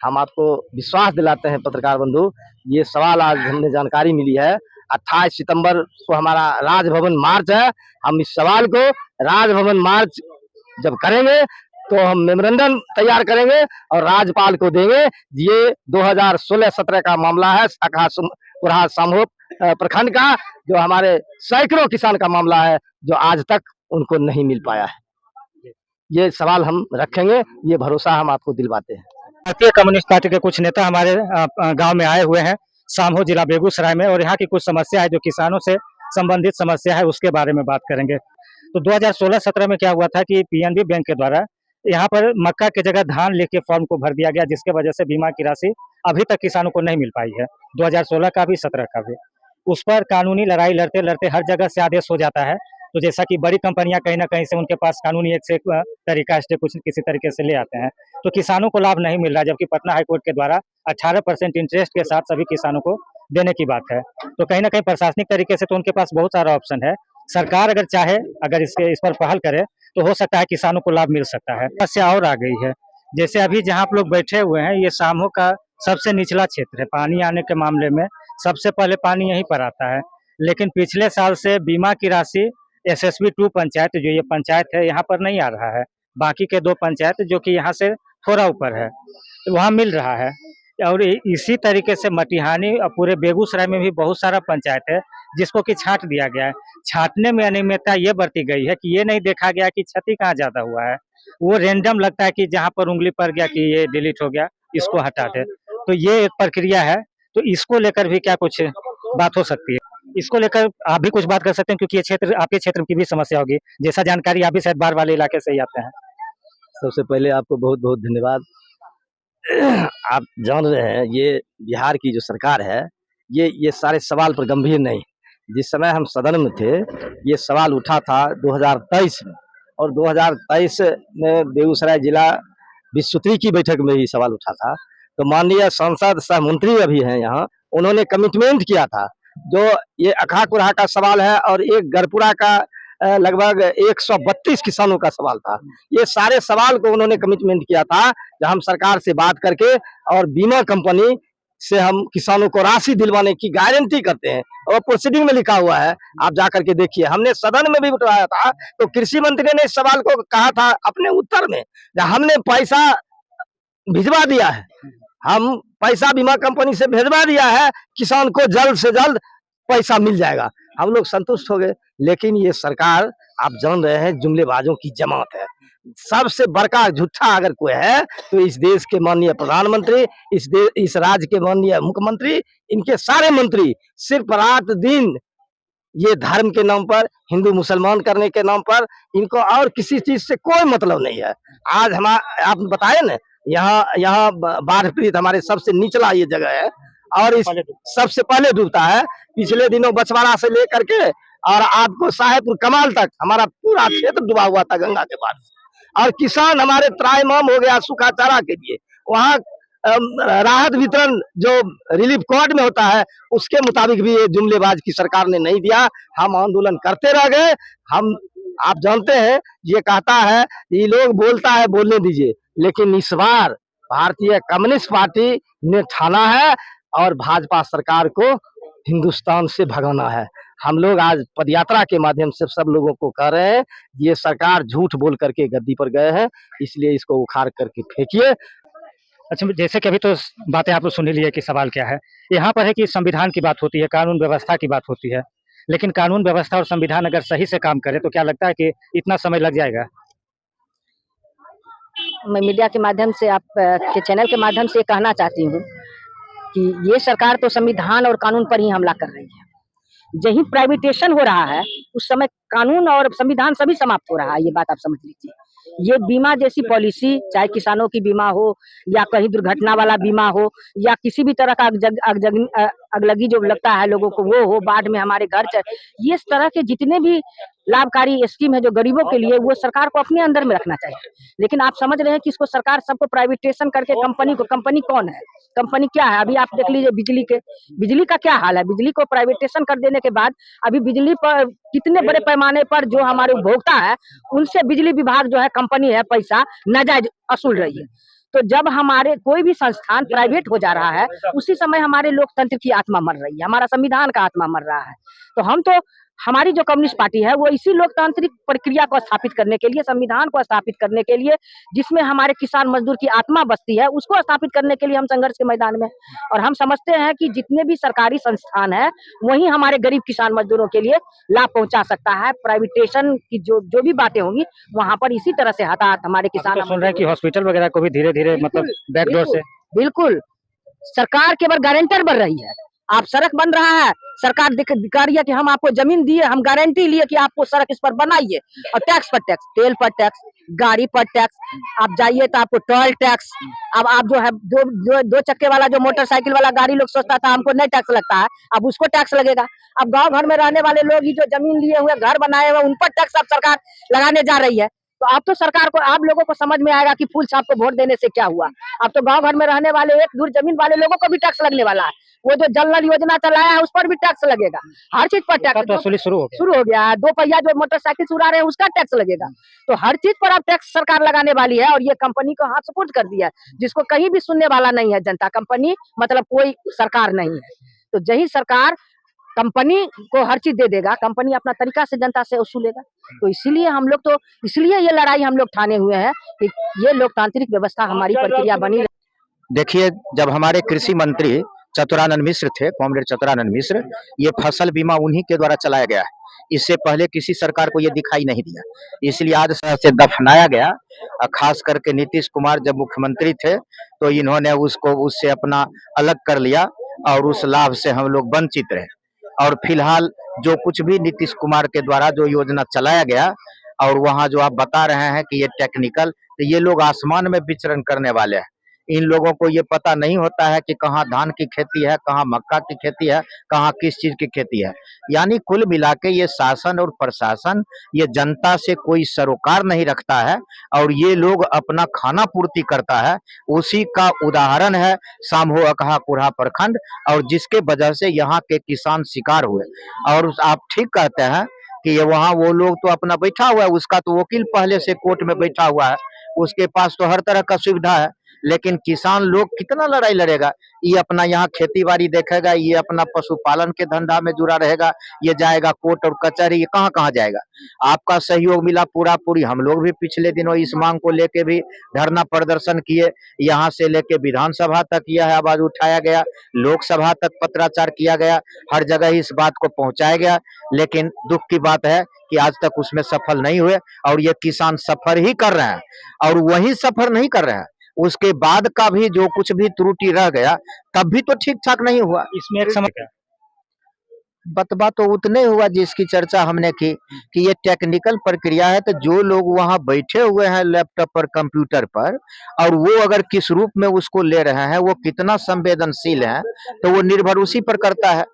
हम आपको विश्वास दिलाते हैं पत्रकार बंधु, ये सवाल आज हमें जानकारी मिली है। 28 सितंबर को हमारा राजभवन मार्च है। हम इस सवाल को राजभवन मार्च जब करेंगे तो हम मेमोरेंडम तैयार करेंगे और राज्यपाल को देंगे। ये 2016-17 का मामला है कुरहा समूह प्रखंड का, जो हमारे सैकड़ों किसान का मामला है, जो आज तक उनको नहीं मिल पाया है। ये सवाल हम रखेंगे, ये भरोसा हम आपको दिलवाते हैं। भारतीय कम्युनिस्ट पार्टी के कुछ नेता हमारे गांव में आए हुए हैं, सामहो जिला बेगूसराय में, और यहाँ की कुछ समस्या है जो किसानों से संबंधित समस्या है, उसके बारे में बात करेंगे। तो 2016-17 में क्या हुआ था कि पीएनबी बैंक के द्वारा यहाँ पर मक्का की जगह धान लेके फॉर्म को भर दिया गया, जिसके वजह से बीमा की राशि अभी तक किसानों को नहीं मिल पाई है, 2016 का भी 17 का भी। उस पर कानूनी लड़ाई लड़ते लड़ते हर जगह से आदेश हो जाता है। तो जैसा कि बड़ी कंपनियां कहीं ना कहीं से उनके पास कानूनी एक से एक तरीका स्टे कुछ किसी तरीके से ले आते हैं, तो किसानों को लाभ नहीं मिल रहा, जबकि पटना हाईकोर्ट के द्वारा 18% इंटरेस्ट के साथ सभी किसानों को देने की बात है। तो कहीं ना कहीं प्रशासनिक तरीके से तो उनके पास बहुत सारा ऑप्शन है। सरकार अगर चाहे, अगर इस पर पहल करे, तो हो सकता है किसानों को लाभ मिल सकता है। समस्या और आ गई है, जैसे अभी जहाँ आप लोग बैठे हुए हैं, ये सामहो का सबसे निचला क्षेत्र है। पानी आने के मामले में सबसे पहले पानी यहीं पर आता है, लेकिन पिछले साल से बीमा की राशि SSB 2 पंचायत, जो ये पंचायत है, यहाँ पर नहीं आ रहा है। बाकी के 2 पंचायत जो कि यहाँ से थोड़ा ऊपर है, वहाँ मिल रहा है। और इसी तरीके से मटिहानी और पूरे बेगूसराय में भी बहुत सारा पंचायत है जिसको कि छांट दिया गया है। छांटने में अनियमितता ये बरती गई है कि ये नहीं देखा गया कि क्षति कहाँ ज्यादा हुआ है। वो रेंडम लगता है कि जहाँ पर उंगली पड़ गया कि ये डिलीट हो गया, इसको हटा दे। तो ये एक प्रक्रिया है। तो इसको लेकर भी क्या कुछ बात हो सकती है? इसको लेकर आप भी कुछ बात कर सकते हैं, क्योंकि ये क्षेत्र आपके क्षेत्र की भी समस्या होगी, जैसा जानकारी आप भी शायद बाढ़ वाले इलाके से ही आते हैं। सबसे पहले आपको बहुत बहुत धन्यवाद। आप जान रहे हैं, ये बिहार की जो सरकार है, ये सारे सवाल पर गंभीर नहीं। जिस समय हम सदन में थे, ये सवाल उठा था 2023 में, और 2023 में बेगूसराय जिला विस्तृति की बैठक में ही सवाल उठा था। तो माननीय सांसद सह मंत्री अभी हैं यहाँ, उन्होंने कमिटमेंट किया था। जो ये अखा कुरहा का सवाल है और एक गरपुरा का लगभग 132 किसानों का सवाल था, ये सारे सवाल को उन्होंने कमिटमेंट किया था कि हम सरकार से बात करके और बीमा कंपनी से हम किसानों को राशि दिलवाने की गारंटी करते हैं, और प्रोसीडिंग में लिखा हुआ है, आप जाकर के देखिए। हमने सदन में भी उठाया था, तो कृषि मंत्री ने इस सवाल को कहा था अपने उत्तर में, हमने पैसा भिजवा दिया है, हम पैसा बीमा कंपनी से भेजवा दिया है, किसान को जल्द से जल्द पैसा मिल जाएगा। हम लोग संतुष्ट हो गए। लेकिन ये सरकार, आप जान रहे हैं, जुमलेबाजों की जमात है। सबसे बड़का झूठा अगर कोई है तो इस देश के माननीय प्रधानमंत्री, इस राज्य के माननीय मुख्यमंत्री, इनके सारे मंत्री सिर्फ रात दिन ये धर्म के नाम पर, हिंदू मुसलमान करने के नाम पर, इनको और किसी चीज से कोई मतलब नहीं है। आज हम आप बताए ना, यहाँ बाढ़ पीड़ित हमारे सबसे निचला ये जगह है, और इस सबसे पहले डूबता है। पिछले दिनों बछवाड़ा से लेकर के और आपको साहेबपुर कमाल तक हमारा पूरा क्षेत्र डूबा हुआ था गंगा के पार, और किसान हमारे त्राईमाम हो गया सूखा चारा के लिए। वहाँ राहत वितरण जो रिलीफ कोर्ट में होता है, उसके मुताबिक भी ये जुमलेबाज की सरकार ने नहीं दिया। हम आंदोलन करते रह गए। हम, आप जानते हैं, ये कहता है, ये लोग बोलता है बोलने दीजिए, लेकिन इस बार भारतीय कम्युनिस्ट पार्टी ने ठाना है और भाजपा सरकार को हिंदुस्तान से भगाना है। हम लोग आज पदयात्रा के माध्यम से सब लोगों को कह रहे हैं, ये सरकार झूठ बोल करके गद्दी पर गए हैं, इसलिए इसको उखाड़ करके फेंकिए। अच्छा, जैसे कि अभी तो बातें आप सुन ही लिए कि सवाल क्या है। यहाँ पर है कि संविधान की बात होती है, कानून व्यवस्था की बात होती है, लेकिन कानून व्यवस्था और संविधान अगर सही से काम करे तो क्या लगता है कि इतना समय लग जाएगा? मैं मीडिया के माध्यम से, आप के चैनल के माध्यम से कहना चाहती हूँ कि ये सरकार तो संविधान और कानून पर ही हमला कर रही है। जहीं प्राइवेटेशन हो रहा है, उस समय कानून और संविधान सभी समाप्त हो रहा है। ये बात आप समझ लीजिए। ये बीमा जैसी पॉलिसी, चाहे किसानों की बीमा हो या कहीं दुर्घटना वाला बीमा हो या किसी भी तरह का अगलगी जो लगता है लोगों को वो हो, बाढ़ में हमारे घर ये इस तरह के जितने भी लाभकारी स्कीम है जो गरीबों के लिए, वो सरकार को अपने अंदर में रखना चाहिए। लेकिन आप समझ रहे हैं कि इसको सरकार सबको प्राइवेटेशन करके कंपनी कौन है, कंपनी क्या है? अभी आप देख लीजिए बिजली का क्या हाल है। बिजली को प्राइवेटेशन कर देने के बाद अभी बिजली पर कितने बड़े पैमाने पर जो हमारे उपभोक्ता है, उनसे बिजली विभाग जो है, कंपनी है, पैसा नाजायज वसूल रही है। तो जब हमारे कोई भी संस्थान प्राइवेट हो जा रहा है, उसी समय हमारे लोकतंत्र की आत्मा मर रही है, हमारा संविधान का आत्मा मर रहा है। तो हम तो हमारी जो कम्युनिस्ट पार्टी है वो इसी लोकतांत्रिक प्रक्रिया को स्थापित करने के लिए, संविधान को स्थापित करने के लिए, जिसमें हमारे किसान मजदूर की आत्मा बसती है, उसको स्थापित करने के लिए हम संघर्ष के मैदान में। और हम समझते हैं कि जितने भी सरकारी संस्थान है वही हमारे गरीब किसान मजदूरों के लिए लाभ पहुंचा सकता है। प्राइवेटेशन की जो भी बातें होंगी वहां पर इसी तरह से हताहत हमारे किसान तो सुन रहे हैं कि हॉस्पिटल वगैरह को भी धीरे धीरे मतलब बैकडोर से बिल्कुल सरकार केवल गारंटर बन रही है। आप सड़क बन रहा है, सरकार दिखा रही है कि हम आपको जमीन दिए, हम गारंटी लिए कि आपको सड़क इस पर बनाइए, और टैक्स पर टैक्स, तेल पर टैक्स, गाड़ी पर टैक्स, आप जाइए तो आपको टोल टैक्स। अब आप जो है दो चक्के वाला जो मोटरसाइकिल वाला गाड़ी लोग सोचता था हमको नहीं टैक्स लगता है, अब उसको टैक्स लगेगा। अब गांव घर में रहने वाले लोग ही जो जमीन लिए हुए, घर बनाए हुए, उन पर टैक्स अब सरकार लगाने जा रही है। तो अब तो सरकार को, आप लोगों को समझ में आएगा कि फूल छाप को वोट देने से क्या हुआ। अब तो गांव घर में रहने वाले एक दूर जमीन वाले लोगों को भी टैक्स लगने वाला है। वो जो जल नल योजना चलाया है उस पर भी टैक्स लगेगा, हर चीज पर टैक्स तो वसूली शुरू हो गया है। दो पहिया जो मोटरसाइकिल से उड़ा रहे हैं उसका टैक्स लगेगा। तो हर चीज पर अब टैक्स सरकार लगाने वाली है, और ये कंपनी को हाथ सुपुर्द कर दिया है, जिसको कहीं भी सुनने वाला नहीं है जनता। कंपनी मतलब कोई सरकार नहीं है। तो यही सरकार कंपनी को हर चीज दे देगा, कंपनी अपना तरीका से जनता से वसूलेगा। तो इसीलिए हम लोग, तो इसलिए ये लड़ाई हम लोग ठाने हुए हैं कि ये लोकतांत्रिक व्यवस्था हमारी प्रक्रिया बनी। देखिए, जब हमारे कृषि मंत्री चतुरानंद मिश्र थे, कॉमरेड चतुरानंद मिश्र, ये फसल बीमा उन्हीं के द्वारा चलाया गया है। इससे पहले किसी सरकार को ये दिखाई नहीं दिया, इसलिए आज से दफनाया गया। खास करके नीतीश कुमार जब मुख्यमंत्री थे तो इन्होंने उसको उससे अपना अलग कर लिया, और उस लाभ से हम लोग वंचित रहे। और फिलहाल जो कुछ भी नीतीश कुमार के द्वारा जो योजना चलाया गया, और वहाँ जो आप बता रहे हैं कि ये टेक्निकल, तो ये लोग आसमान में विचरण करने वाले हैं। इन लोगों को ये पता नहीं होता है कि कहाँ धान की खेती है, कहाँ मक्का की खेती है, कहाँ किस चीज की खेती है। यानी कुल मिला के ये शासन और प्रशासन ये जनता से कोई सरोकार नहीं रखता है, और ये लोग अपना खाना पूर्ति करता है। उसी का उदाहरण है सामहो अकहा कुरहा प्रखंड, और जिसके वजह से यहाँ के किसान शिकार हुए। और आप ठीक कहते हैं कि ये वहाँ वो लोग तो अपना बैठा हुआ है, उसका तो वकील पहले से कोर्ट में बैठा हुआ है, उसके पास तो हर तरह का सुविधा है। लेकिन किसान लोग कितना लड़ाई लड़ेगा? ये अपना यहाँ खेती बाड़ी देखेगा, ये अपना पशुपालन के धंधा में जुड़ा रहेगा, ये जाएगा कोर्ट और कचहरी, ये कहाँ कहाँ जाएगा? आपका सहयोग मिला पूरा पूरी। हम लोग भी पिछले दिनों इस मांग को लेके भी धरना प्रदर्शन किए, यहाँ से लेके विधानसभा तक यह आवाज उठाया गया, लोकसभा तक पत्राचार किया गया, हर जगह इस बात को पहुंचाया गया। लेकिन दुख की बात है कि आज तक उसमें सफल नहीं हुए, और ये किसान सफर ही कर रहे हैं। और वही सफर नहीं कर रहे हैं, उसके बाद का भी जो कुछ भी त्रुटि रह गया तब भी तो ठीक ठाक नहीं हुआ। इसमें एक समय बतबा तो उतने हुआ जिसकी चर्चा हमने की कि ये टेक्निकल प्रक्रिया है। तो जो लोग वहां बैठे हुए हैं लैपटॉप पर, कंप्यूटर पर, और वो अगर किस रूप में उसको ले रहे हैं, वो कितना संवेदनशील है, तो वो निर्भर उसी पर करता है।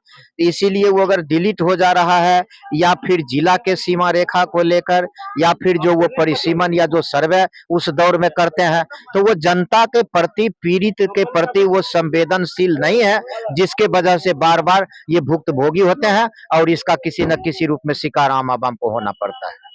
इसीलिए वो अगर डिलीट हो जा रहा है, या फिर जिला के सीमा रेखा को लेकर, या फिर जो वो परिसीमन या जो सर्वे उस दौर में करते हैं, तो वो जनता के प्रति, पीड़ित के प्रति वो संवेदनशील नहीं है, जिसके वजह से बार बार ये भुक्तभोगी होते हैं, और इसका किसी न किसी रूप में शिकार आम आवाम को होना पड़ता है।